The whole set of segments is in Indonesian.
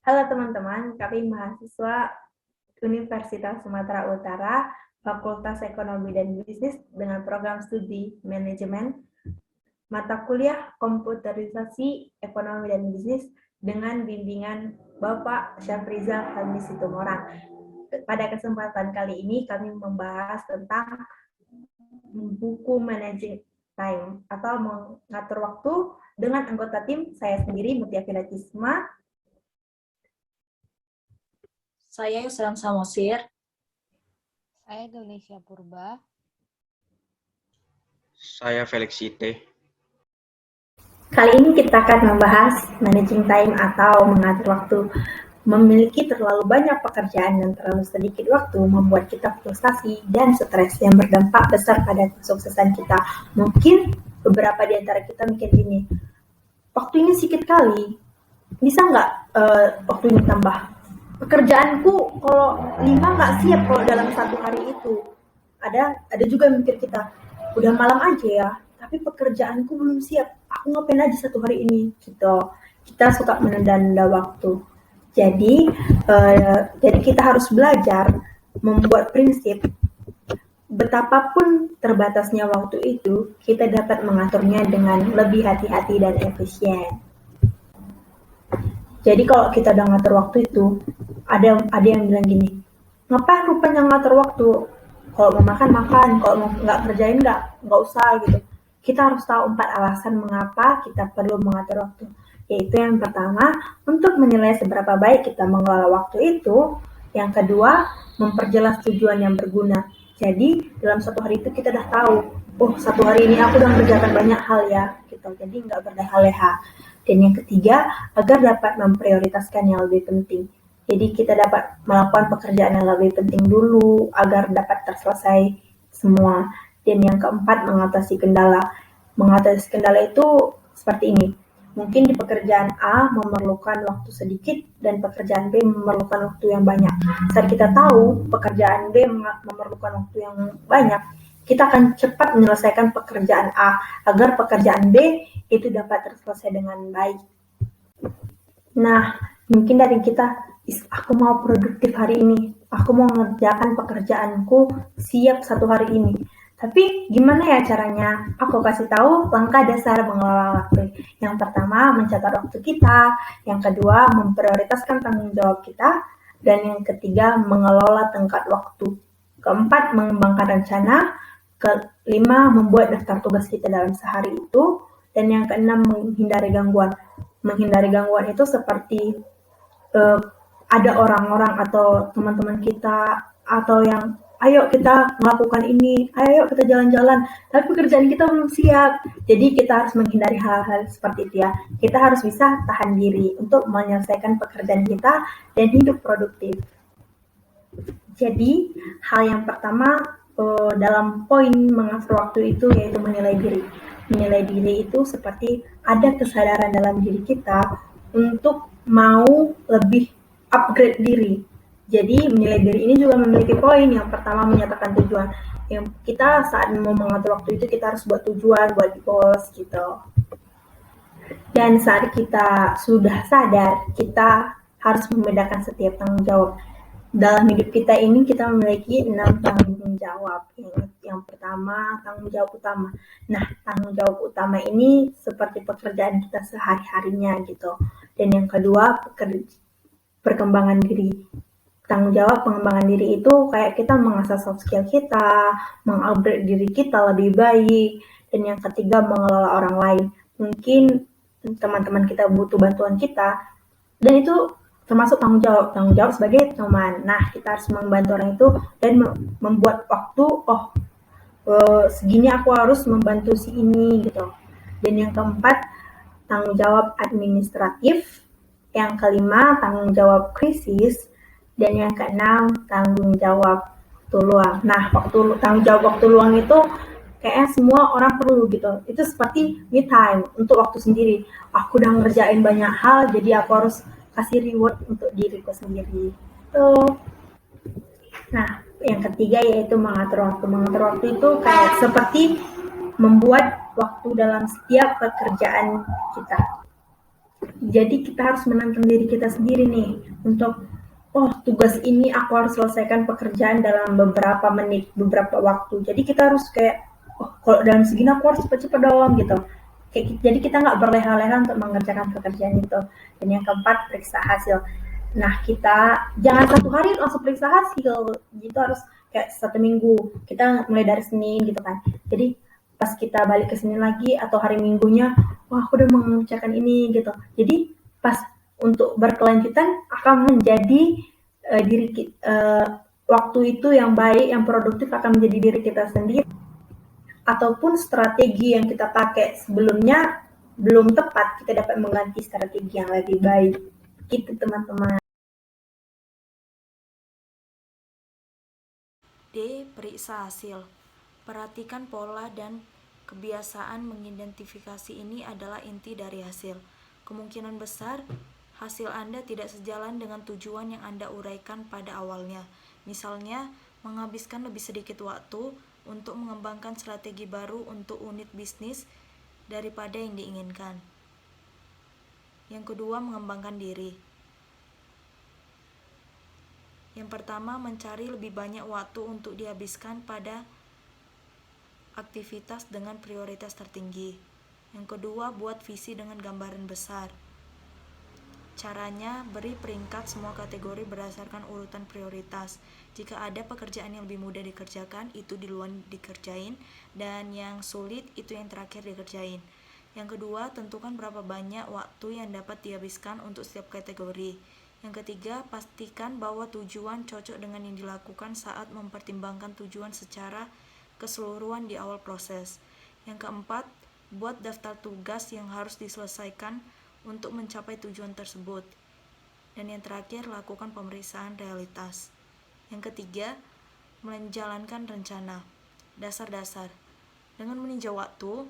Halo teman-teman, kami mahasiswa Universitas Sumatera Utara, Fakultas Ekonomi dan Bisnis dengan program studi manajemen, mata kuliah komputerisasi ekonomi dan bisnis dengan bimbingan Bapak Syafrizal Helmi Situmorang. Pada kesempatan kali ini kami membahas tentang buku Managing Time atau mengatur waktu dengan anggota tim saya sendiri, Mutia Filatisma. Saya Yusran Samosir. Saya Indonesia Purba. Saya Felix Ite. Kali ini kita akan membahas managing time atau mengatur waktu. Memiliki terlalu banyak pekerjaan dan terlalu sedikit waktu membuat kita frustasi dan stres yang berdampak besar pada kesuksesan kita. Mungkin beberapa di antara kita mikir gini, waktunya sedikit kali, bisa nggak waktu ini tambah? Pekerjaanku kalau 5 nggak siap kalau dalam satu hari itu. Ada juga yang mikir kita, udah malam aja ya, tapi pekerjaanku belum siap, aku ngapain aja satu hari ini gitu. Kita suka menunda-nunda waktu. Jadi kita harus belajar membuat prinsip betapapun terbatasnya waktu itu, kita dapat mengaturnya dengan lebih hati-hati dan efisien. Jadi kalau kita udah ngatur waktu itu, ada yang bilang gini, ngapain rupanya ngatur waktu? Kalau mau makan, kalau mau nggak kerjain nggak usah gitu. Kita harus tahu 4 alasan mengapa kita perlu mengatur waktu. Yaitu yang pertama, untuk menilai seberapa baik kita mengelola waktu itu. Yang kedua, memperjelas tujuan yang berguna. Jadi dalam satu hari itu kita udah tahu, oh satu hari ini aku udah mengerjakan banyak hal ya, gitu. Jadi nggak berleha-leha. Dan yang ketiga, agar dapat memprioritaskan yang lebih penting. Jadi kita dapat melakukan pekerjaan yang lebih penting dulu agar dapat terselesai semua. Dan yang keempat, mengatasi kendala. Mengatasi kendala itu seperti ini. Mungkin di pekerjaan A memerlukan waktu sedikit dan pekerjaan B memerlukan waktu yang banyak. Saat kita tahu pekerjaan B memerlukan waktu yang banyak, kita akan cepat menyelesaikan pekerjaan A agar pekerjaan B itu dapat terselesai dengan baik. Nah, mungkin dari kita, aku mau produktif hari ini, aku mau mengerjakan pekerjaanku siap satu hari ini. Tapi gimana ya caranya? Aku kasih tahu langkah dasar mengelola waktu. Yang pertama, mencatat waktu kita. Yang kedua, memprioritaskan tanggung jawab kita. Dan yang ketiga, mengelola tenggat waktu. Keempat, mengembangkan rencana. Kelima, membuat daftar tugas kita dalam sehari itu. Dan yang keenam, menghindari gangguan. Menghindari gangguan itu seperti ada orang-orang atau teman-teman kita atau yang ayo kita melakukan ini, ayo kita jalan-jalan, tapi pekerjaan kita belum siap. Jadi kita harus menghindari hal-hal seperti itu ya. Kita harus bisa tahan diri untuk menyelesaikan pekerjaan kita dan hidup produktif. Jadi hal yang pertama dalam poin mengatur waktu itu yaitu menilai diri. Menilai diri itu seperti ada kesadaran dalam diri kita untuk mau lebih upgrade diri. Jadi menilai diri ini juga memiliki poin. Yang pertama, menyatakan tujuan. Yang kita saat mau mengatur waktu itu kita harus buat tujuan, buat goals gitu. Dan saat kita sudah sadar, kita harus membedakan setiap tanggung jawab. Dalam hidup kita ini kita memiliki 6 tanggung jawab. Yang pertama, tanggung jawab utama. Nah, tanggung jawab utama ini seperti pekerjaan kita sehari-harinya gitu. Dan yang kedua, perkembangan diri. Tanggung jawab pengembangan diri itu kayak kita mengasah soft skill kita, mengupgrade diri kita lebih baik. Dan yang ketiga, mengelola orang lain. Mungkin teman-teman kita butuh bantuan kita, dan itu termasuk tanggung jawab sebagai teman. Nah, kita harus membantu orang itu dan membuat waktu, segini aku harus membantu si ini gitu. Dan yang keempat, tanggung jawab administratif. Yang kelima, tanggung jawab krisis. Dan yang keenam, tanggung jawab waktu luang. Nah, tanggung jawab waktu luang itu kayaknya semua orang perlu gitu. Itu seperti me time, untuk waktu sendiri. Aku udah ngerjain banyak hal, jadi aku harus kasih reward untuk diriku sendiri. Nah, yang ketiga yaitu mengatur waktu. Mengatur waktu itu kayak seperti membuat waktu dalam setiap pekerjaan kita. Jadi kita harus menantang diri kita sendiri nih untuk, oh tugas ini aku harus selesaikan pekerjaan dalam beberapa menit, beberapa waktu. Jadi kita harus kayak, oh kalau dalam segini aku harus cepet-cepet dong gitu. Jadi kita nggak berleha-leha untuk mengerjakan pekerjaan itu. Dan yang keempat, periksa hasil. Nah kita jangan satu hari langsung periksa hasil, gitu harus kayak 1 minggu. Kita mulai dari Senin gitu kan. Jadi pas kita balik ke Senin lagi atau hari Minggunya, wah aku udah mengerjakan ini gitu. Jadi pas untuk berkelanjutan akan menjadi waktu itu yang baik, yang produktif akan menjadi diri kita sendiri. Ataupun strategi yang kita pakai sebelumnya belum tepat, kita dapat mengganti strategi yang lebih baik. Itu teman-teman. D. Periksa hasil. Perhatikan pola dan kebiasaan mengidentifikasi ini adalah inti dari hasil. Kemungkinan besar, hasil Anda tidak sejalan dengan tujuan yang Anda uraikan pada awalnya. Misalnya, menghabiskan lebih sedikit waktu untuk mengembangkan strategi baru untuk unit bisnis daripada yang diinginkan. Yang kedua, mengembangkan diri. Yang pertama, mencari lebih banyak waktu untuk dihabiskan pada aktivitas dengan prioritas tertinggi. Yang kedua, buat visi dengan gambaran besar. Caranya, beri peringkat semua kategori berdasarkan urutan prioritas. Jika ada pekerjaan yang lebih mudah dikerjakan, itu duluan dikerjain, dan yang sulit, itu yang terakhir dikerjain. Yang kedua, tentukan berapa banyak waktu yang dapat dihabiskan untuk setiap kategori. Yang ketiga, pastikan bahwa tujuan cocok dengan yang dilakukan saat mempertimbangkan tujuan secara keseluruhan di awal proses. Yang keempat, buat daftar tugas yang harus diselesaikan untuk mencapai tujuan tersebut. Dan yang terakhir, lakukan pemeriksaan realitas. Yang ketiga, menjalankan rencana. Dasar-dasar. Dengan meninjau waktu,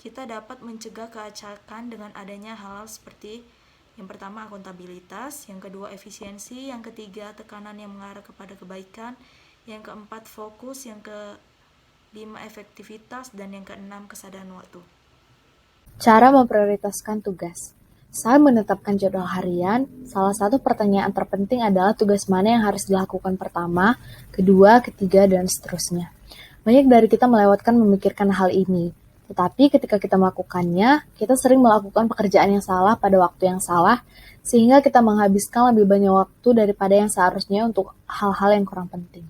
kita dapat mencegah keacakan dengan adanya hal-hal seperti yang pertama, akuntabilitas, yang kedua, efisiensi, yang ketiga, tekanan yang mengarah kepada kebaikan, yang keempat, fokus, yang kelima, efektivitas, dan yang keenam, kesadaran waktu. Cara memprioritaskan tugas. Saat menetapkan jadwal harian, salah satu pertanyaan terpenting adalah tugas mana yang harus dilakukan pertama, kedua, ketiga, dan seterusnya. Banyak dari kita melewatkan memikirkan hal ini, tetapi ketika kita melakukannya, kita sering melakukan pekerjaan yang salah pada waktu yang salah, sehingga kita menghabiskan lebih banyak waktu daripada yang seharusnya untuk hal-hal yang kurang penting.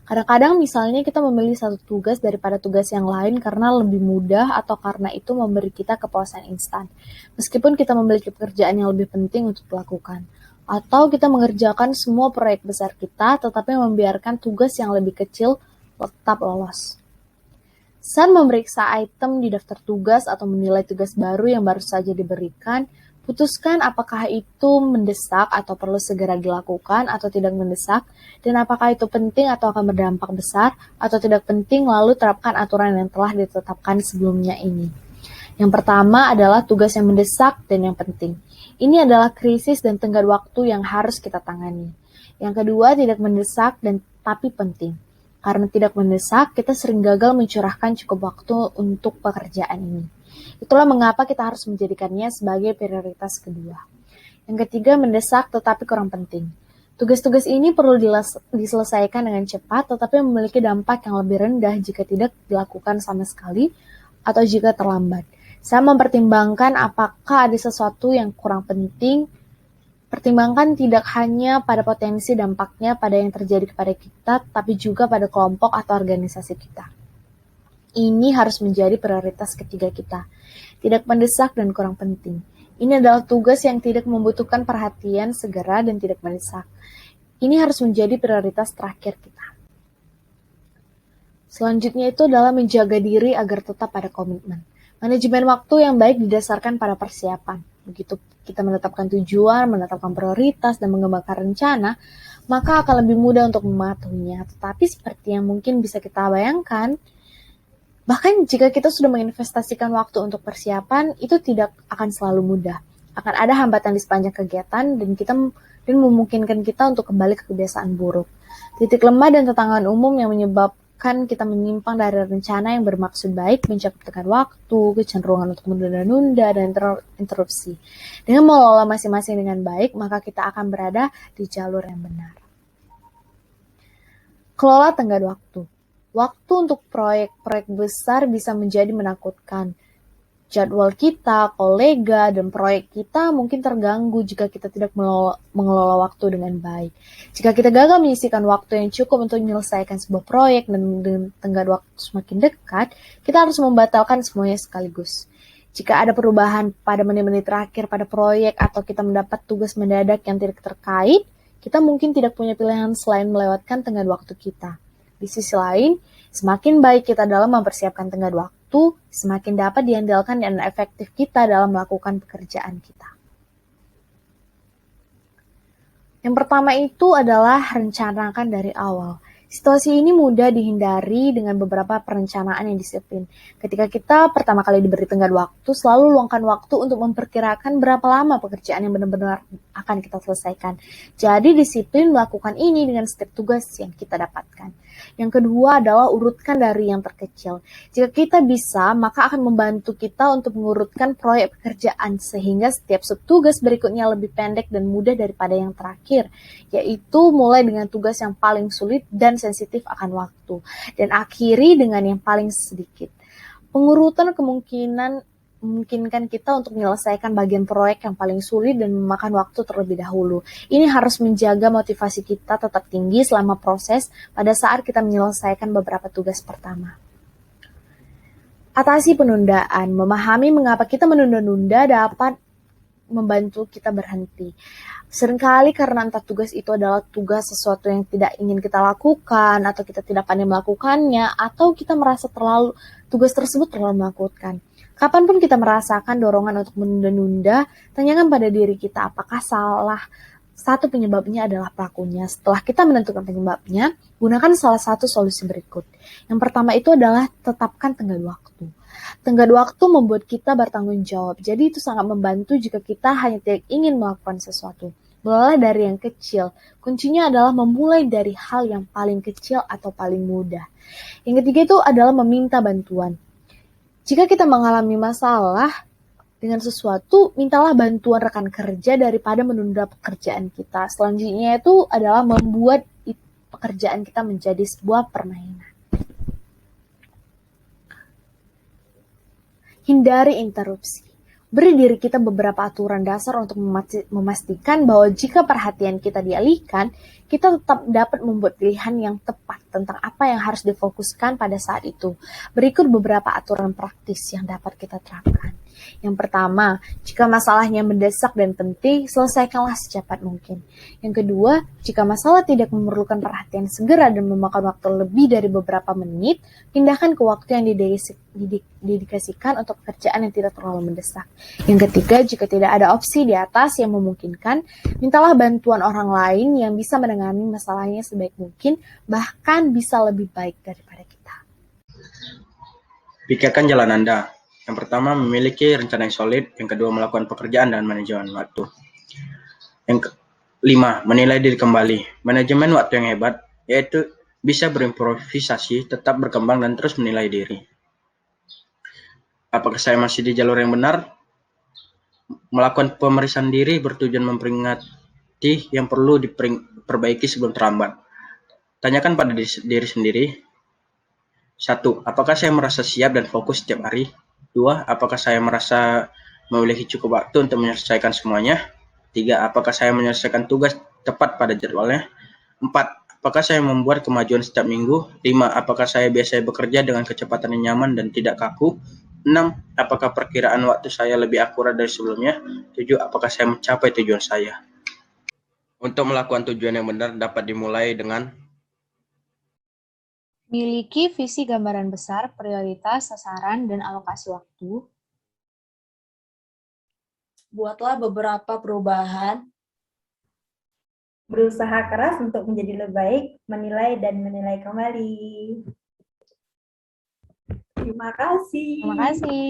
Kadang-kadang misalnya kita memilih satu tugas daripada tugas yang lain karena lebih mudah atau karena itu memberi kita kepuasan instan, meskipun kita memiliki pekerjaan yang lebih penting untuk dilakukan. Atau kita mengerjakan semua proyek besar kita, tetapi membiarkan tugas yang lebih kecil tetap lolos. Saat memeriksa item di daftar tugas atau menilai tugas baru yang baru saja diberikan, putuskan apakah itu mendesak atau perlu segera dilakukan atau tidak mendesak, dan apakah itu penting atau akan berdampak besar atau tidak penting, lalu terapkan aturan yang telah ditetapkan sebelumnya ini. Yang pertama adalah tugas yang mendesak dan yang penting. Ini adalah krisis dan tenggat waktu yang harus kita tangani. Yang kedua, tidak mendesak dan tapi penting. Karena tidak mendesak, kita sering gagal mencurahkan cukup waktu untuk pekerjaan ini. Itulah mengapa kita harus menjadikannya sebagai prioritas kedua. Yang ketiga, mendesak tetapi kurang penting. Tugas-tugas ini perlu diselesaikan dengan cepat, tetapi memiliki dampak yang lebih rendah jika tidak dilakukan sama sekali atau jika terlambat. Saya mempertimbangkan apakah ada sesuatu yang kurang penting. Pertimbangkan tidak hanya pada potensi dampaknya pada yang terjadi kepada kita, tapi juga pada kelompok atau organisasi kita. Ini harus menjadi prioritas ketiga kita. Tidak mendesak dan kurang penting. Ini adalah tugas yang tidak membutuhkan perhatian segera dan tidak mendesak. Ini harus menjadi prioritas terakhir kita. Selanjutnya itu adalah menjaga diri agar tetap pada komitmen. Manajemen waktu yang baik didasarkan pada persiapan. Begitu kita menetapkan tujuan, menetapkan prioritas, dan mengembangkan rencana, maka akan lebih mudah untuk mematuhinya. Tetapi seperti yang mungkin bisa kita bayangkan, bahkan jika kita sudah menginvestasikan waktu untuk persiapan, itu tidak akan selalu mudah. Akan ada hambatan di sepanjang kegiatan dan memungkinkan kita untuk kembali ke kebiasaan buruk. Titik lemah dan tantangan umum yang menyebabkan menyebabkan kita menyimpang dari rencana yang bermaksud baik, mencapai tekan waktu, kecenderungan untuk menunda-nunda, dan interupsi. Dengan mengelola masing-masing dengan baik, maka kita akan berada di jalur yang benar. Kelola tenggat waktu. Waktu untuk proyek-proyek besar bisa menjadi menakutkan. Jadwal kita, kolega, dan proyek kita mungkin terganggu jika kita tidak mengelola waktu dengan baik. Jika kita gagal menyisihkan waktu yang cukup untuk menyelesaikan sebuah proyek dan tenggat waktu semakin dekat, kita harus membatalkan semuanya sekaligus. Jika ada perubahan pada menit-menit terakhir pada proyek atau kita mendapat tugas mendadak yang tidak terkait, kita mungkin tidak punya pilihan selain melewatkan tenggat waktu kita. Di sisi lain, semakin baik kita dalam mempersiapkan tenggat waktu, semakin dapat diandalkan dan efektif kita dalam melakukan pekerjaan kita. Yang pertama itu adalah rencanakan dari awal. Situasi ini mudah dihindari dengan beberapa perencanaan yang disiplin. Ketika kita pertama kali diberi tenggat waktu, selalu luangkan waktu untuk memperkirakan berapa lama pekerjaan yang benar-benar akan kita selesaikan. Jadi disiplin melakukan ini dengan setiap tugas yang kita dapatkan. Yang kedua adalah urutkan dari yang terkecil. Jika kita bisa, maka akan membantu kita untuk mengurutkan proyek pekerjaan sehingga setiap subtugas berikutnya lebih pendek dan mudah daripada yang terakhir, yaitu mulai dengan tugas yang paling sulit dan sensitif akan waktu, dan akhiri dengan yang paling sedikit. Pengurutan memungkinkan kita untuk menyelesaikan bagian proyek yang paling sulit dan memakan waktu terlebih dahulu. Ini harus menjaga motivasi kita tetap tinggi selama proses pada saat kita menyelesaikan beberapa tugas pertama. Atasi penundaan. Memahami mengapa kita menunda-nunda dapat membantu kita berhenti. Seringkali karena entah tugas itu adalah tugas sesuatu yang tidak ingin kita lakukan, atau kita tidak pandai melakukannya, atau kita merasa tugas tersebut terlalu menakutkan. Kapanpun kita merasakan dorongan untuk menunda-nunda, tanyakan pada diri kita apakah salah satu penyebabnya adalah pelakunya. Setelah kita menentukan penyebabnya, gunakan salah satu solusi berikut. Yang pertama itu adalah tetapkan tenggat waktu. Tenggat waktu membuat kita bertanggung jawab, jadi itu sangat membantu jika kita hanya tidak ingin melakukan sesuatu. Mulailah dari yang kecil. Kuncinya adalah memulai dari hal yang paling kecil atau paling mudah. Yang ketiga itu adalah meminta bantuan. Jika kita mengalami masalah dengan sesuatu, mintalah bantuan rekan kerja daripada menunda pekerjaan kita. Selanjutnya itu adalah membuat pekerjaan kita menjadi sebuah permainan. Hindari interupsi. Beri diri kita beberapa aturan dasar untuk memastikan bahwa jika perhatian kita dialihkan, kita tetap dapat membuat pilihan yang tepat tentang apa yang harus difokuskan pada saat itu. Berikut beberapa aturan praktis yang dapat kita terapkan. Yang pertama, jika masalahnya mendesak dan penting, selesaikanlah secepat mungkin. Yang kedua, jika masalah tidak memerlukan perhatian segera dan memakan waktu lebih dari beberapa menit, pindahkan ke waktu yang didedikasikan untuk pekerjaan yang tidak terlalu mendesak. Yang ketiga, jika tidak ada opsi di atas yang memungkinkan, mintalah bantuan orang lain yang bisa menangani masalahnya sebaik mungkin, bahkan bisa lebih baik daripada kita. Pikirkan jalan Anda. Yang pertama, memiliki rencana yang solid. Yang kedua, melakukan pekerjaan dan manajemen waktu. Yang kelima, menilai diri kembali. Manajemen waktu yang hebat, yaitu bisa berimprovisasi, tetap berkembang, dan terus menilai diri. Apakah saya masih di jalur yang benar? Melakukan pemeriksaan diri bertujuan memperingati yang perlu diperbaiki sebelum terlambat. Tanyakan pada diri sendiri. 1. Apakah saya merasa siap dan fokus setiap hari? 2. Apakah saya merasa memiliki cukup waktu untuk menyelesaikan semuanya? 3. Apakah saya menyelesaikan tugas tepat pada jadwalnya? 4. Apakah saya membuat kemajuan setiap minggu? 5. Apakah saya biasa bekerja dengan kecepatan yang nyaman dan tidak kaku? 6. Apakah perkiraan waktu saya lebih akurat dari sebelumnya? 7. Apakah saya mencapai tujuan saya? Untuk melakukan tujuan yang benar dapat dimulai dengan Miliki visi gambaran besar, prioritas, sasaran, dan alokasi waktu. Buatlah beberapa perubahan. Berusaha keras untuk menjadi lebih baik, menilai dan menilai kembali. Terima kasih. Terima kasih.